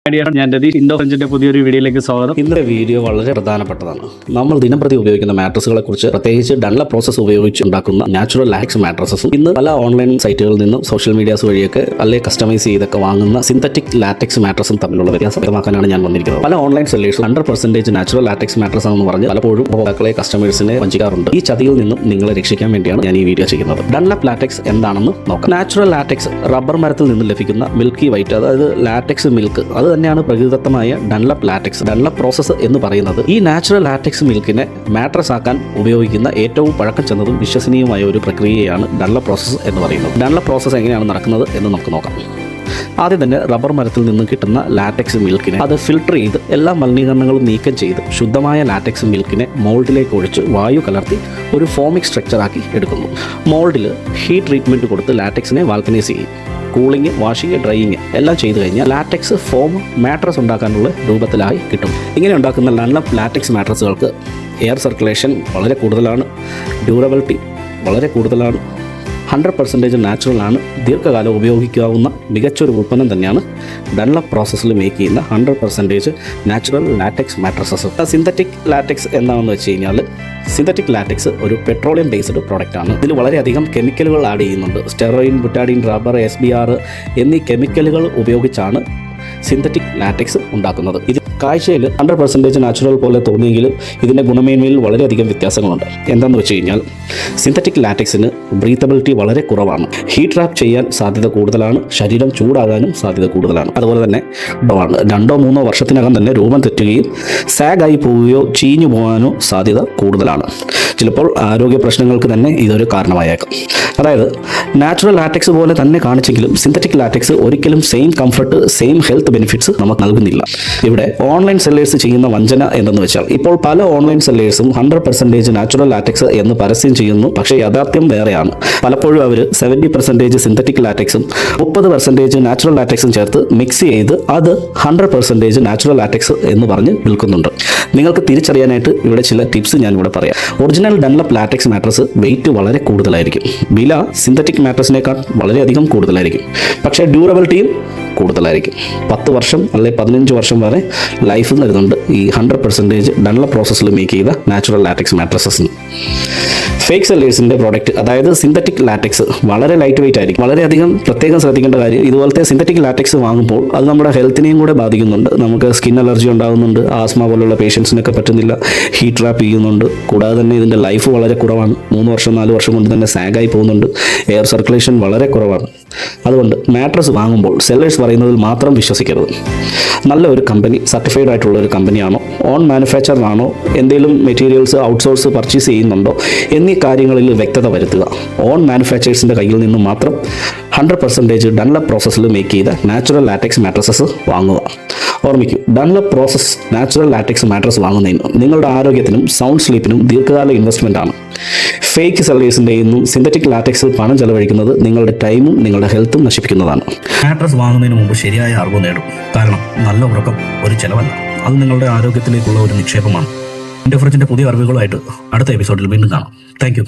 ഞാൻ രതീഷ് ഇൻഡോ ഫ്രഞ്ചിന്റെ പുതിയൊരു വീഡിയോയിലേക്ക് സ്വാഗതം. ഇന്നത്തെ വീഡിയോ വളരെ പ്രധാനപ്പെട്ടതാണ്. നമ്മൾ ദിനംപ്രതി ഉപയോഗിക്കുന്ന മാട്രസുകളെ കുറിച്ച്, പ്രത്യേകിച്ച് ഡൺലപ്പ് പ്രോസസ് ഉപയോഗിച്ച് ഉണ്ടാക്കുന്ന നാച്ചുറൽ ലാറ്റക്സ് മാട്രസസും ഇന്ന് പല ഓൺലൈൻ സൈറ്റുകളിൽ നിന്നും സോഷ്യൽ മീഡിയാസ് വഴിയൊക്കെ അല്ലെങ്കിൽ കസ്റ്റമൈസ് ചെയ്തൊക്കെ വാങ്ങുന്ന സിന്തറ്റിക് ലാറ്റക്സ് മാട്രസും തമ്മിലുള്ള വ്യത്യാസം വ്യക്തമാക്കാനാണ് ഞാൻ വന്നിരിക്കുന്നത്. പല ഓൺലൈൻ സെല്ലേഴ്സും 100% നാച്ചുറൽ ലാറ്റക്സ് മാട്രസ് ആണെന്ന് പറഞ്ഞ് പലപ്പോഴും ഉപഭോക്താക്കളെ കസ്റ്റമേഴ്സിനെ വഞ്ചിക്കാറുണ്ട്. ഈ ചതിയിൽ നിന്നും നിങ്ങളെ രക്ഷിക്കാൻ വേണ്ടിയാണ് ഞാൻ ഈ വീഡിയോ ചെയ്യുന്നത്. ഡൺലപ്പ് ലാറ്റക്സ് എന്താണെന്ന് നോക്കാം. നാച്ചുറൽ ലാറ്റക്സ് റബ്ബർ മരത്തിൽ നിന്ന് ലഭിക്കുന്ന മിൽക്കി വൈറ്റ്, അതായത് ലാറ്റക്സ് മിൽക്ക്, അത് തന്നെയാണ് പ്രകൃതിദത്തമായ ഡൺലപ്പ് ലാറ്റക്സ്. ഡൺലപ്പ് പ്രോസസ്സ് എന്ന് പറയുന്നത് ഈ നാച്ചുറൽ ലാറ്റക്സ് മിൽക്കിനെ മാട്രസ് ആക്കാൻ ഉപയോഗിക്കുന്ന ഏറ്റവും പഴക്കം ചെന്നതും വിശ്വസനീയമായ ഒരു പ്രക്രിയയാണ് ഡൺലപ്പ് പ്രോസസ്സ് എന്ന് പറയുന്നത്. ഡൺലപ്പ് പ്രോസസ്സ് എങ്ങനെയാണ് നടക്കുന്നത് എന്ന് നമുക്ക് നോക്കാം. ആദ്യം തന്നെ റബ്ബർ മരത്തിൽ നിന്ന് കിട്ടുന്ന ലാറ്റക്സ് മിൽക്കിനെ അത് ഫിൽട്ടർ ചെയ്ത് എല്ലാ മലിനീകരണങ്ങളും നീക്കം ചെയ്ത് ശുദ്ധമായ ലാറ്റക്സ് മിൽക്കിനെ മോൾഡിലേക്ക് ഒഴിച്ച് വായു കലർത്തി ഒരു ഫോമിക് സ്ട്രക്ചറാക്കി എടുക്കുന്നു. മോൾഡിൽ ഹീറ്റ് ട്രീറ്റ്മെൻറ്റ് കൊടുത്ത് ലാറ്റക്സിനെ വാൽക്കനൈസ് ചെയ്യും. കൂളിംഗ്, വാഷിംഗ്, ഡ്രൈയിങ് എല്ലാം ചെയ്തു കഴിഞ്ഞാൽ ലാറ്റക്സ് ഫോം മാട്രസ് ഉണ്ടാക്കാനുള്ള രൂപത്തിലായി കിട്ടും. ഇങ്ങനെ ഉണ്ടാക്കുന്ന ഡൺലപ്പ് ലാറ്റക്സ് മാട്രസുകൾക്ക് എയർ സർക്കുലേഷൻ വളരെ കൂടുതലാണ്, ഡ്യൂറബിലിറ്റി വളരെ കൂടുതലാണ്, 100% നാച്ചുറലാണ്, ദീർഘകാലം ഉപയോഗിക്കാവുന്ന മികച്ചൊരു ഉൽപ്പന്നം തന്നെയാണ് ഡൺലപ്പ് പ്രോസസ്സിൽ മേക്ക് ചെയ്യുന്ന 100% natural latex mattresses. Synthetic latex എന്താണെന്ന് വെച്ച് കഴിഞ്ഞാൽ, സിന്തറ്റിക് ലാറ്റക്സ് ഒരു പെട്രോളിയം ബേസ്ഡ് പ്രോഡക്റ്റ് ആണ്. ഇതിൽ വളരെയധികം കെമിക്കലുകൾ ആഡ് ചെയ്യുന്നുണ്ട്. സ്റ്റെറോയിൻ, ബുറ്റാഡിൻ, റബ്ബർ, SBR എന്നീ കെമിക്കലുകൾ ഉപയോഗിച്ചാണ് സിന്തറ്റിക് ലാറ്റക്സ് ഉണ്ടാക്കുന്നത്. ഇത് കാഴ്ചയിൽ 100% നാച്ചുറൽ പോലെ തോന്നിയെങ്കിലും ഇതിൻ്റെ ഗുണമേന്മയിൽ വളരെയധികം വ്യത്യാസങ്ങളുണ്ട്. എന്താണെന്ന് വെച്ച് കഴിഞ്ഞാൽ, സിന്തറ്റിക് ലാറ്റക്സിന് ബ്രീത്തബിലിറ്റി വളരെ കുറവാണ്. ഹീറ്റ് ട്രാപ്പ് ചെയ്യാൻ സാധ്യത കൂടുതലാണ്, ശരീരം ചൂടാകാനും സാധ്യത കൂടുതലാണ്. അതുപോലെ തന്നെ 2-3 വർഷത്തിനകം തന്നെ രൂപം തെറ്റുകയും സാഗായി പോവുകയോ ചീഞ്ഞു പോകാനോ സാധ്യത കൂടുതലാണ്. ചിലപ്പോൾ ആരോഗ്യ പ്രശ്നങ്ങൾക്ക് തന്നെ ഇതൊരു കാരണമായേക്കാം. അതായത് നാച്ചുറൽ ലാറ്റക്സ് പോലെ തന്നെ കാണിച്ചെങ്കിലും സിന്തറ്റിക് ലാറ്റക്സ് ഒരിക്കലും same comfort, same health benefits നമുക്ക് നൽകുന്നില്ല. ഇവിടെ ഓൺലൈൻ സെല്ലേഴ്സ് ചെയ്യുന്ന വഞ്ചന എന്തെന്ന് വെച്ചാൽ, ഇപ്പോൾ പല ഓൺലൈൻ സെല്ലേഴ്സും 100% നാച്ചുറൽ ലാറ്റക്സ് എന്ന് പരസ്യം ചെയ്യുന്നു. പക്ഷേ യാഥാർത്ഥ്യം വേറെയാണ്. പലപ്പോഴും അവർ 70% സിന്തറ്റിക് ലാറ്റക്സും 30% നാച്ചുറൽ ലാറ്റക്സും ചേർത്ത് മിക്സ് ചെയ്ത് അത് 100% നാച്ചുറൽ ലാറ്റക്സ് എന്ന് പറഞ്ഞ് വിൽക്കുന്നുണ്ട്. നിങ്ങൾക്ക് തിരിച്ചറിയാനായിട്ട് ഇവിടെ ചില ടിപ്സ് ഞാൻ ഇവിടെ പറയാം. Original Dunlop latex mattress weight വളരെ കൂടുതലായിരിക്കും. വില സിന്തറ്റിക് മാട്രസിനേക്കാൾ വളരെയധികം കൂടുതലായിരിക്കും. പക്ഷേ ഡ്യൂറബിലിറ്റിയും കൂടുതലായിരിക്കും. 10 വർഷം അല്ലെങ്കിൽ 15 വർഷം വരെ ലൈഫ് വരുന്നുണ്ട് ഈ 100% ഡൺലപ്പ് പ്രോസസ്സിൽ മേക്ക് ചെയ്ത നാച്ചുറൽ ലാറ്റക്സ് മാട്രസസിന്. ഫേക്ക് സെല്ലേഴ്സിൻ്റെ പ്രോഡക്റ്റ്, അതായത് സിന്തറ്റിക് ലാറ്റക്സ്, വളരെ ലൈറ്റ് വെയിറ്റ് ആയിരിക്കും. വളരെയധികം പ്രത്യേകം ശ്രദ്ധിക്കേണ്ട കാര്യം, ഇതുപോലത്തെ സിന്തറ്റിക് ലാറ്റക്സ് വാങ്ങുമ്പോൾ അത് നമ്മുടെ ഹെൽത്തിനെയും കൂടെ ബാധിക്കുന്നുണ്ട്. നമുക്ക് സ്കിൻ അലർജി ഉണ്ടാകുന്നുണ്ട്, ആസ്മ പോലുള്ള പേഷ്യൻസിനൊക്കെ പറ്റുന്നില്ല, ഹീറ്റ് ട്രാപ്പ് ചെയ്യുന്നുണ്ട്. കൂടാതെ തന്നെ ഇതിൻ്റെ ലൈഫ് വളരെ കുറവാണ്. 3 വർഷം 4 വർഷം കൊണ്ട് തന്നെ സാഗായി പോകുന്നുണ്ട്. എയർ സർക്കുലേഷൻ വളരെ കുറവാണ്. അതുകൊണ്ട് മാട്രസ് വാങ്ങുമ്പോൾ സെല്ലേഴ്സ് പറയുന്നതിൽ മാത്രം വിശ്വസിക്കരുത്. നല്ല ഒരു കമ്പനി, സർട്ടിഫൈഡ് ആയിട്ടുള്ള ഒരു കമ്പനിയാണോ, ഓൺ മാനുഫാക്ചറാണോ, എന്തെങ്കിലും മെറ്റീരിയൽസ് ഔട്ട്സോഴ്സ് പർച്ചേസ് ചെയ്യുന്നുണ്ടോ എന്നീ കാര്യങ്ങളിൽ വ്യക്തത വരുത്തുക. ഓൺ മാനുഫാക്ചേഴ്സിൻ്റെ കയ്യിൽ നിന്നും മാത്രം 100% ഡൺലപ്പ് പ്രോസസ്സിൽ മേക്ക് ചെയ്ത നാച്ചുറൽ ലാറ്റക്സ് മാട്രസസ് വാങ്ങുക. ഓർമ്മിക്കൂ, Dunlop process natural latex mattress വാങ്ങുന്നതിന് നിങ്ങളുടെ ആരോഗ്യത്തിനും സൗണ്ട് സ്ലീപ്പിനും ദീർഘകാല ഇൻവെസ്റ്റ്മെൻ്റ് ആണ്. ഫേക്ക് സെല്ലേഴ്സിൻ്റെ നിന്നും സിന്തറ്റിക് ലാറ്റക്സിൽ പണം ചെലവഴിക്കുന്നത് നിങ്ങളുടെ ടൈമും നിങ്ങളുടെ ഹെൽത്തും നശിപ്പിക്കുന്നതാണ്. മാട്രസ് വാങ്ങുന്നതിന് മുമ്പ് ശരിയായ അറിവ് നേടും. കാരണം നല്ല ഉറക്കം ഒരു ചെലവല്ല, അത് നിങ്ങളുടെ ആരോഗ്യത്തിലേക്കുള്ള ഒരു നിക്ഷേപമാണ്. ഇൻഡോ ഫ്രഞ്ചിൻ്റെ പുതിയ അറിവുകളായിട്ട് അടുത്ത എപ്പിസോഡിൽ വീണ്ടും കാണാം. Thank you.